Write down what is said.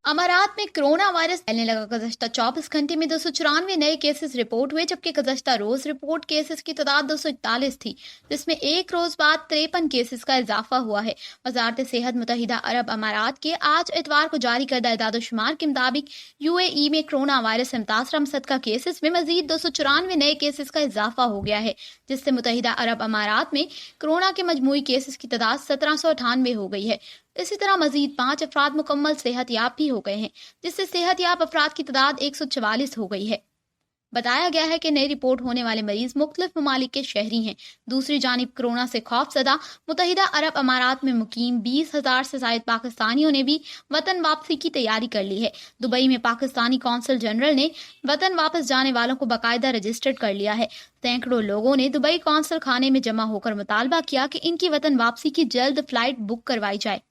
अमारात में corona virus फैलने लगा। गुज़श्ता 24 घंटे में 294 नए केसेस रिपोर्ट हुए, जबकि गुज़श्ता रोज रिपोर्ट केसेस की तादाद 241 थी, जिसमें एक रोज बाद 53 केसेस का इजाफा हुआ है। वजारत सेहत मुत्तहिदा अरब अमारात के आज इतवार को जारी करदा इदाद-ओ-शुमार के मुताबिक यूएई में कोरोना वायरस से मुतासरा मुसद्दका केसेस में मजीद 294 नए केसेस का इजाफा हो गया है, जिससे मुत्तहिदा अरब अमारात में कोरोना के मजमूई केसेस की तादाद 1798 हो गई है। इसी तरह मजीद 5 अफराद मुकम्मल सेहतयाब भी हो गए हैं, जिससे सेहतयाब अफराद की तादाद 144 हो गई है। बताया गया है कि नई रिपोर्ट होने वाले मरीज मुख्तलिफ ममालिक के शहरी हैं। दूसरी जानिब कोरोना से खौफजदा मुत्तहिदा अरब अमारात में मुकीम 20,000 से जायद पाकिस्तानियों ने भी वतन वापसी की तैयारी कर ली है। दुबई में पाकिस्तानी कौंसल जनरल ने वतन वापस जाने वालों को बाकायदा रजिस्टर्ड कर लिया है। सैकड़ों लोगों ने दुबई कौंसल खाने में जमा होकर मुतालबा किया कि इनकी वतन वापसी की जल्द फ्लाइट बुक करवाई जाए।